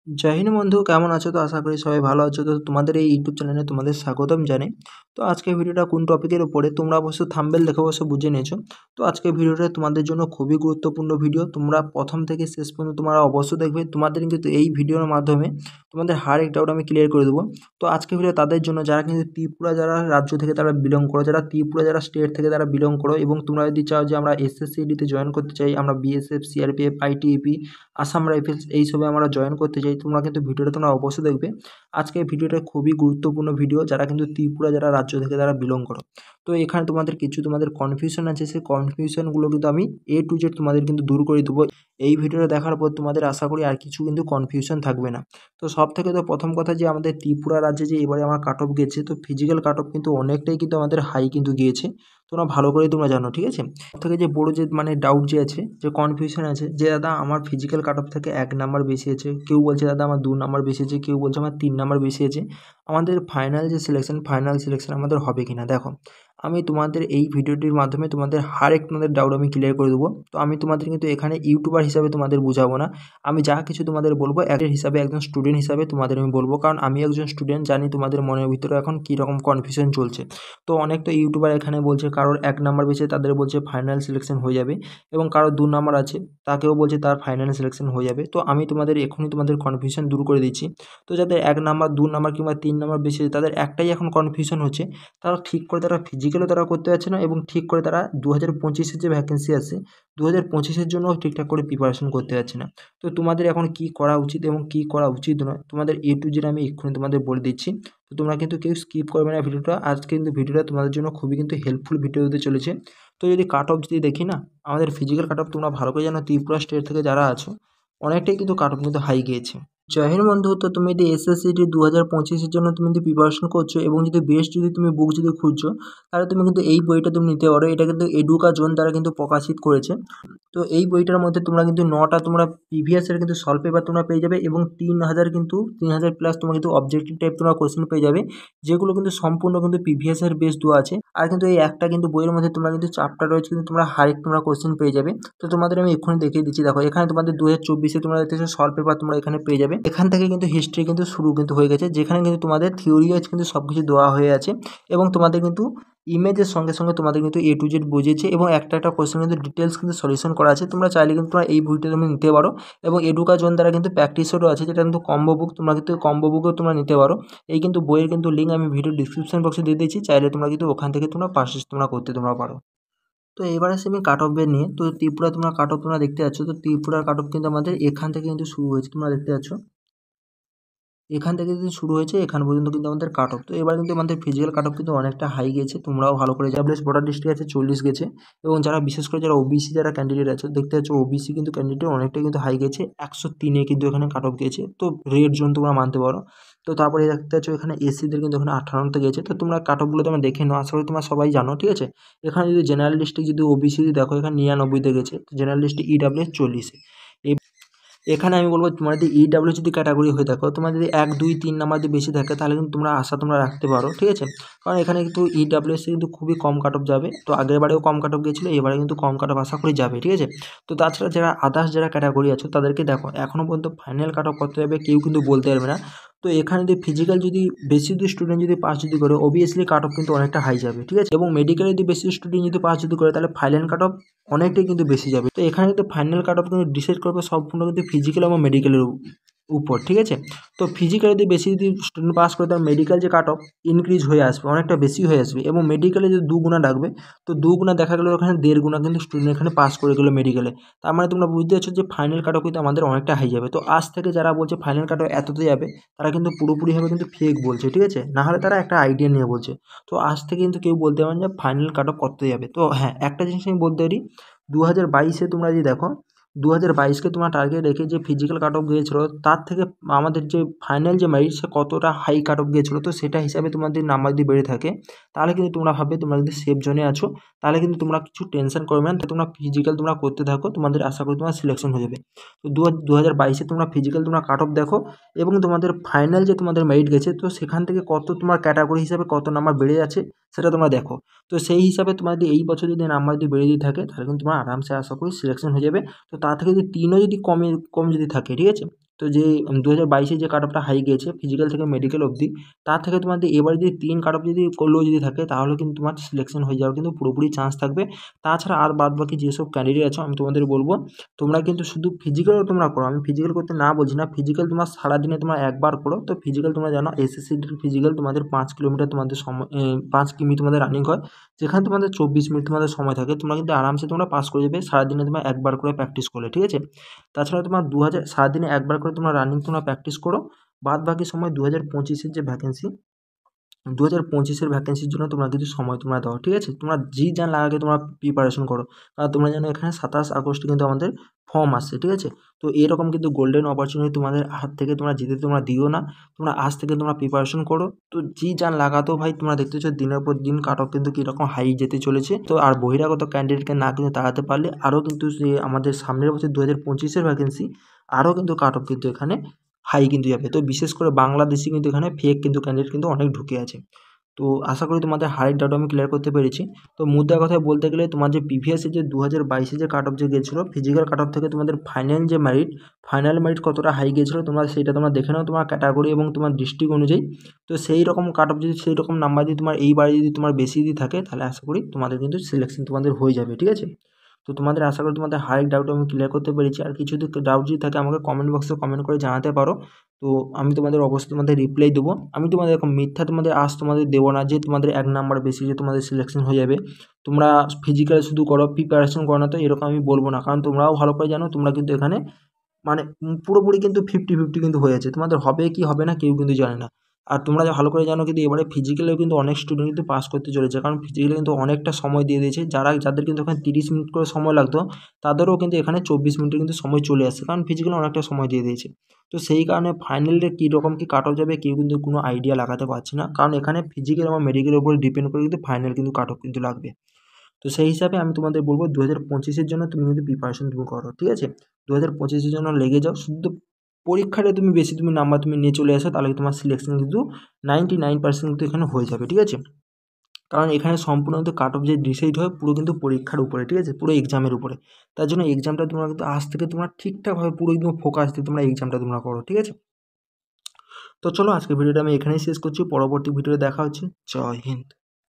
জয় হিন্দ বন্ধু, কেমন আছো? তো আশা করি সবাই ভালো আছো। তো তোমাদের এই ইউটিউব চ্যানেলে তোমাদের স্বাগতম জানাই। তো আজকের ভিডিওটা কোন টপিকের উপরে তোমরা অবশ্য থাম্বনেল দেখে অবশ্য বুঝে নিয়েছো। তো আজকের ভিডিওটা তোমাদের জন্য খুবই গুরুত্বপূর্ণ ভিডিও। তোমরা প্রথম থেকে শেষ পর্যন্ত তোমরা অবশ্যই দেখবে। তোমাদের কিন্তু এই ভিডিওর মাধ্যমে তোমাদের হার এক ডাউট আমি ক্লিয়ার করে দেবো। তো আজকের ভিডিও তাদের জন্য যারা কিন্তু ত্রিপুরা যারা রাজ্য থেকে তারা বিলং করো, যারা ত্রিপুরা যারা স্টেট থেকে তারা বিলং করো, এবং তোমরা যদি চাও যে আমরা এসএসসিডিতে জয়েন করতে চাই, আমরা BSF, CRPF, ITEP, Assam rifles এইসবে আমরা জয়েন করতে চাই, তোমরা কিন্তু ভিডিওটা তোমরা অবশ্যই দেখবে। আজকের ভিডিওটা খুবই গুরুত্বপূর্ণ ভিডিও, যারা কিন্তু ত্রিপুরা যারা রাজ্য থেকে তারা বিলং করো। তো এখানে তোমাদের কিছু তোমাদের কনফিউশন আছে, সেই কনফিউশনগুলো কিন্তু আমি A to Z তোমাদের কিন্তু দূর করে দেবো। এই ভিডিওটা দেখার পর তোমাদের আশা করি আর কিছু কিন্তু কনফিউশন থাকবে না। তো সব থেকে তো প্রথম কথা যে আমাদের ত্রিপুরা রাজ্যে যে এবারে আমার কাট অফ গেছে, তো ফিজিক্যাল কাট অফ কিন্তু অনেকটাই কিন্তু আমাদের হাই কিন্তু গিয়েছে। তোমরা ভালো করেই তোমরা জানো, ঠিক আছে। সব থেকে যে বড় যে মানে ডাউট যে আছে, যে কনফিউশন আছে, যে দাদা আমার ফিজিক্যাল কাট অফ থেকে 1 নাম্বার বেশি আছে, কেউ বলছে দাদা আমার 2 নাম্বার বেশি আছে, কেউ বলছে আমার 3 নাম্বার বেশি আছে, আমাদের ফাইনাল সিলেকশন আমাদের হবে কি না। দেখো, আমি তোমাদের এই ভিডিওটির মাধ্যমে তোমাদের তোমাদের ডাউট আমি ক্লিয়ার করে দেবো। তো আমি তোমাদের কিন্তু এখানে ইউটিউবার হিসাবে তোমাদের বোঝাবো না। আমি যা কিছু তোমাদের বলবো একজন স্টুডেন্ট হিসাবে তোমাদের আমি বলবো, কারণ আমি একজন স্টুডেন্ট, জানি তোমাদের মনের ভিতরে এখন কীরকম কনফিউশন চলছে। তো অনেক তো ইউটিউবার এখানে বলছে কারোর 1 নাম্বার বেশি, তাদের বলছে ফাইনাল সিলেকশন হয়ে যাবে, এবং কারোর 2 নাম্বার আছে তাকেও বলছে তার ফাইনাল সিলেকশন হয়ে যাবে। তো আমি তোমাদের এখনই তোমাদের কনফিউশন দূর করে দিচ্ছি। তো যাদের 1 নাম্বার, 2 নাম্বার কিংবা 3 নাম্বার বেশি আছে, তাদের একটাই এখন কনফিউশন হচ্ছে, তারা ঠিক করে তারা ফিজিক্যালও তারা করতে পারছে না, এবং ঠিক করে তারা 2025-এর যে ভ্যাকেন্সি আছে 2025-এর জন্য ঠিকঠাক করে প্রিপারেশন করতে পারছে না। তো তোমাদের এখন কী করা উচিত এবং কী করা উচিত নয়, তোমাদের A to Z আমি এক্ষুনি তোমাদের বলে দিচ্ছি। তো তোমরা কিন্তু কেউ স্কিপ করবে না ভিডিওটা। আজকে কিন্তু ভিডিওটা তোমাদের জন্য খুবই কিন্তু হেল্পফুল ভিডিও হতে চলেছে। তো যদি কাট অফ যদি দেখি না, আমাদের ফিজিক্যাল কাট অফ তোমরা ভালো করে জানো, ত্রিপুরা স্টেট থেকে যারা আছো অনেকটাই কিন্তু কাট অফ কিন্তু হাই গিয়েছে। জয় হিন্দ বন্ধু, তো তুমি যদি এসএসসিটি 2025-এর জন্য তুমি যদি প্রিপারেশন করছো, এবং যদি বেস্ট যদি তুমি বুক যদি খুঁজছো, তাহলে তুমি কিন্তু এই বইটা তুমি নিতে পারো। এটা কিন্তু এডুকাজোন দ্বারা কিন্তু প্রকাশিত করেছে। তো এই বইটার মধ্যে তোমরা কিন্তু 9টা তোমরা প্রিভিয়াসের কিন্তু সলভ পেপার তোমরা পেয়ে যাবে, এবং 3000 প্লাস তোমরা কিন্তু অবজেক্টিভ টাইপ তোমরা কোয়েশ্চেন পেয়ে যাবে, যেগুলো কিন্তু সম্পূর্ণ কিন্তু প্রিভিয়াসের বেস দেওয়া আছে। আর কিন্তু এই একটা কিন্তু বইয়ের মধ্যে তোমরা কিন্তু চ্যাপ্টার রয়েছে, কিন্তু তোমরা হারেক্ট তোমরা কোয়েশ্চেন পেয়ে যাবে। তো তোমাদের আমি এক্ষুনি দেখিয়ে দিচ্ছি। দেখো, এখানে তোমাদের 2024-এ তোমরা দেখতেছো সলভ পেপার তোমরা এখানে পেয়ে যাবে। এখান থেকে কিন্তু হিস্ট্রি কিন্তু শুরু কিন্তু হয়ে গেছে, যেখানে কিন্তু তোমাদের থিওরি ওয়াইজ কিন্তু সব কিছু দেওয়া হয়ে আছে, এবং তোমাদের কিন্তু ইমেজের সঙ্গে সঙ্গে তোমাদের কিন্তু A to Z বুঝিয়েছে, এবং একটা একটা কোয়েশ্চেন কিন্তু ডিটেলস কিন্তু সলিউশন করা আছে। তোমরা চাইলে কিন্তু তোমরা এই বইটা তুমি নিতে পারো, এবং এডুকাজোন দ্বারা কিন্তু প্র্যাকটিসেরও আছে, যেটা কিন্তু কম্বো বুক, তোমরা কিন্তু কম্বো বুকও তোমরা নিতে পারো। এই কিন্তু বইয়ের কিন্তু লিঙ্ক আমি ভিডিও ডিসক্রিপশন বক্সে দিয়ে দিয়েছি, চাইলে তোমরা কিন্তু ওখান থেকে তোমরা পারচেস তোমরা করতে তোমরা পারো। তো এবার আসি আমি কাট অফের নিয়ে। তো ত্রিপুরা তোমরা কাট অফ তোমরা দেখতে পাচ্ছ, তো ত্রিপুরার কাট অফ কিন্তু আমাদের এখান থেকে কিন্তু শুরু হয়েছে, তোমরা দেখতে পাচ্ছ এখান থেকে কিন্তু শুরু হয়েছে, এখান পর্যন্ত কিন্তু আমাদের কাট অফ। তো এবার কিন্তু আমাদের ফিজিক্যাল কাট অফ কিন্তু অনেকটা হাই গেছে, তোমরাও ভালো করে যাবে। বর্ডার ডিস্ট্রিক্ট আছে 40 গেছে, এবং যারা বিশেষ করে যারা ওবিসি যারা ক্যান্ডিডেট আছে, দেখতে পাচ্ছ ওবিসি কিন্তু ক্যান্ডিডেট অনেকটাই কিন্তু হাই গেছে, 103-এ কিন্তু এখানে কাট অফ গেছে। তো রেড জোন তোমরা মানতে পারো। তো তারপরে দেখতে পাচ্ছ এখানে এসিদের কিন্তু এখানে 58-তে গেছে। তো তোমরা কাট অফগুলো তোমরা দেখে নাও, আশা করি তোমরা সবাই জানো, ঠিক আছে। এখানে যদি জেনারেল ডিস্ট্রিক্ট যদি ওবিসি যদি দেখো, এখানে 99-তে গেছে, জেনারেল ডিস্ট্রিক্ট ইডাব্লিউএস 40-এ। এখানে আমি বলবো তোমরা যদি ইডাব্লিউ যদি ক্যাটাগরি হয়ে থাকো, তোমার যদি 1, 2, 3 নাম্বার যদি বেশি থাকে, তাহলে কিন্তু তোমরা আশা তোমরা রাখতে পারো, ঠিক আছে। কারণ এখানে কিন্তু ইডাব্লিউএস কিন্তু খুবই কম কাট অফ যাবে। তো আগের বারেও কম কাট অফ গিয়েছিলো, এবারে কিন্তু কম কাট অফ আশা করি যাবে, ঠিক আছে। তো তাছাড়া যারা আদার্স যারা ক্যাটাগরি আছে, তাদেরকে দেখো এখনও পর্যন্ত ফাইনাল কাট অফ কত যাবে কেউ কিন্তু বলতে পারবে না। তো এখানে যদি ফিজিক্যাল যদি বেশি যদি স্টুডেন্ট যদি পাস যদি করে, অবভিয়াসলি কাট অফ কিন্তু অনেকটা হাই যাবে, ঠিক আছে। এবং মেডিকেলে যদি বেশি স্টুডেন্ট যদি পাস যদি করে, তাহলে ফাইনাল কাট অফ অনেকটাই কিন্তু বেশি যাবে। তো এখানে কিন্তু ফাইনাল কাট অফ কিন্তু ডিসাইড করবে সম্পূর্ণ কিন্তু ফিজিক্যাল এবং মেডিকেলের উপর, ঠিক আছে। তো ফিজিক্যালে যদি বেশি যদি স্টুডেন্ট পাস করে, তাহলে মেডিকেল যে কাট অফ ইনক্রিজ হয়ে আসবে, অনেকটা বেশি হয়ে আসবে, এবং মেডিকেলে যদি 2 গুণা ডাকবে, তো 2 গুণা দেখা গেলো ওখানে 1.5 গুণা কিন্তু স্টুডেন্ট এখানে পাস করে গেলো মেডিকেলে। তার মানে তোমরা বুঝতে পারছো যে ফাইনাল কাট অফ কিন্তু আমাদের অনেকটা হাই যাবে। তো আজ থেকে যারা বলছে ফাইনাল কাট অফ এততে যাবে, তারা কিন্তু পুরোপুরিভাবে কিন্তু ফেক বলছে, ঠিক আছে। না হলে তারা একটা আইডিয়া নিয়ে বলছে। তো আজ থেকে কিন্তু কেউ বলতে পারেন যে ফাইনাল কাট অফ কত যাবে। তো হ্যাঁ, একটা জিনিস আমি বলতে পারি, 2022-এ তোমরা যদি দেখো, 2022-কে তোমরা টার্গেট রেখে যে ফিজিক্যাল কাট অফ গিয়েছিলো, তার থেকে আমাদের যে ফাইনাল যে মেরিট সে কতটা হাই কাট অফ গিয়েছিলো, তো সেটা হিসাবে তোমাদের নাম্বার যদি বেড়ে থাকে, তাহলে কিন্তু তোমরা ভাববে তোমরা যদি সেফ জোনে আছো, তাহলে কিন্তু তোমরা কিছু টেনশন করবে না। তোমরা ফিজিক্যাল তোমরা করতে থাকো, তোমাদের আশা করি তোমার সিলেকশন হয়ে যাবে। তো 2022-এ তোমরা ফিজিক্যাল তোমরা কাট অফ দেখো, এবং তোমাদের ফাইনাল যে তোমাদের মেরিট গেছে, তো সেখান থেকে কত তোমার ক্যাটাগরি হিসাবে কত নাম্বার বেড়ে যাচ্ছে সেটা তোমরা দেখো। তো সেই হিসাবে তোমার যদি এই বছর যদি নাম্বার যদি বেড়ে দিয়ে থাকে, তাহলে কিন্তু তোমার আরামসে আশা করি সিলেকশন হয়ে যাবে। তো তার থেকে যদি 3ও যদি কম যদি থাকে, ঠিক আছে, তো যে 2022-এ যে কাট অফটা হাই গিয়েছে ফিজিক্যাল থেকে মেডিকেল অবধি, তার থেকে তোমাদের এবারে যদি 3 কাট অফ যদি লো যদি থাকে তাহলে কিন্তু তোমার সিলেকশন হয়ে যাওয়ার কিন্তু পুরোপুরি চান্স থাকবে। তাছাড়া আর বাদবাকি যেসব ক্যান্ডিডেট আছো আমি তোমাদের বলবো তোমরা কিন্তু শুধু ফিজিক্যালও তোমরা করো, আমি ফিজিক্যাল করতে না বলছি না, ফিজিক্যাল তোমার সারাদিনে তোমরা একবার করো। তো ফিজিক্যাল তোমরা জানো এসএসসির ফিজিক্যাল তোমাদের 5 কিলোমিটার তোমাদের সময় 5 কিমি তোমাদের রানিং হয়, যেখানে তোমাদের 24 মিনিট তোমাদের সময় থাকে, তোমরা কিন্তু আরামসে তোমরা পাস করে যাবে সারাদিনে তোমরা একবার করে প্র্যাকটিস করলে, ঠিক আছে। তাছাড়া তোমার 2000 সারাদিনে একবার করে তোমরা রানিং তোমরা প্র্যাকটিস করো, বাদ বাকি সময় 2025-এর যে ভ্যাকেন্সি 2025-এর ভ্যাকেন্সির জন্য তোমরা কিছু সময় তোমরা দাও, ঠিক আছে। তোমরা জি জান লাগাকে তোমরা প্রিপারেশন করো, কারণ তোমরা জানো এখানে 27 আগস্ট কিন্তু আমাদের ফর্ম আসছে, ঠিক আছে। তো এরকম কিন্তু গোল্ডেন অপরচুনিটি তোমাদের হাত থেকে তোমরা যেতে তোমরা দিও না, তোমরা আজ থেকে তোমরা প্রিপারেশন করো। তো জি জান লাগাতেও ভাই তোমরা দেখতেছো দিনের পর দিন কাট অফ কিন্তু কীরকম হাই যেতে চলেছে। তো আর বহিরাগত ক্যান্ডিডেটকে না কিন্তু তাড়াতে পারলে আরও কিন্তু যে আমাদের সামনের বছর 2025-এর ভ্যাকেন্সি আরও কিন্তু কাট অফ কিন্তু এখানে হাই কিন্তু যাবে। তো বিশেষ করে বাংলাদেশি কিন্তু এখানে ফেক কিন্তু ক্যান্ডিডেট কিন্তু অনেক ঢুকে আছে। তো আশা করি তোমাদের হারের ডাউট আমি ক্লিয়ার করতে পেরেছি। তো মুদ্রার কথায় বলতে গেলে তোমার যে প্রিভিয়াসে যে 2022-এ যে কাট অফ যে গিয়েছিলো ফিজিক্যাল কাট অফ থেকে তোমাদের ফাইনাল মেরিট কতটা হাই গিয়েছিলো তোমরা সেইটা তোমরা দেখে নাও তোমার ক্যাটাগরি এবং তোমার ডিস্ট্রিক্ট অনুযায়ী। তো সেই রকম কাট অফ যদি সেই রকম নাম্বার যদি তোমার এইবারে যদি তোমার বেশি যদি থাকে তাহলে আশা করি তোমাদের কিন্তু সিলেকশন তোমাদের হয়ে যাবে, ঠিক আছে। তো তোমাদের আশা করি তোমাদের হারের ডাউট আমি ক্লিয়ার করতে পেরেছি। আর কিছু যদি ডাউট যদি থাকে আমাকে কমেন্ট বক্সে কমেন্ট করে জানাতে পারো। তো আমি তোমাদের অবশ্যই তোমাদের রিপ্লাই দেবো। আমি তোমাদের এরকম মিথ্যা তোমাদের আজ তোমাদের দেবো না যে তোমাদের 1 নাম্বার বেশি যে তোমাদের সিলেকশন হয়ে যাবে। তোমরা ফিজিক্যাল শুধু করো, প্রিপারেশন করো না, তো এরকম আমি বলবো না, কারণ তোমরাও ভালো করে জানো তোমরা কিন্তু এখানে মানে পুরোপুরি কিন্তু 50-50 কিন্তু হয়ে আছে। তোমাদের হবে কি হবে না কেউ কিন্তু জানে না। আর তোমরা ভালো করে জানো কিন্তু এবারে ফিজিক্যালেও কিন্তু অনেক স্টুডেন্ট কিন্তু পাস করতে চলেছে, কারণ ফিজিক্যালে কিন্তু অনেকটা সময় দিয়ে দিয়েছে। যাদের কিন্তু এখানে 30 মিনিট করে সময় লাগতো তাদেরও কিন্তু এখানে 24 মিনিটের কিন্তু সময় চলে আসছে, কারণ ফিজিক্যালে অনেকটা সময় দিয়ে দিয়েছে। তো সেই কারণে ফাইনালে কীরকম কী কাট অফ যাবে কেউ কিন্তু কোনো আইডিয়া লাগাতে পারছে না, কারণ এখানে ফিজিক্যাল এবং মেডিকেলের উপরে ডিপেন্ড করে কিন্তু ফাইনাল কিন্তু কাট অফ কিন্তু লাগবে। তো সেই হিসাবে আমি তোমাদের বলবো 2025-এর জন্য তুমি কিন্তু প্রিপারেশন তুমি করো, ঠিক আছে। 2025-এর জন্য লেগে যাও, শুধু পরীক্ষাটা তুমি বেশি তুমি নাম্বার তুমি নিয়ে চলে আসো, তাহলে তোমার সিলেকশন কিন্তু 99% কিন্তু এখানে হয়ে যাবে, ঠিক আছে। কারণ এখানে সম্পূর্ণ কিন্তু কাট অফ যে ডিসাইড হয় পুরো কিন্তু পরীক্ষার উপরে, ঠিক আছে, পুরো এক্সামের উপরে। তার জন্য এক্সামটা তোমরা কিন্তু আজ থেকে তোমরা ঠিকঠাকভাবে পুরো একদম ফোকাস দিয়ে তোমরা এক্সামটা তোমরা করো, ঠিক আছে। তো চলো আজকের ভিডিওটা আমি এখানেই শেষ করছি, পরবর্তী ভিডিওতে দেখা হচ্ছে। জয় হিন্দ।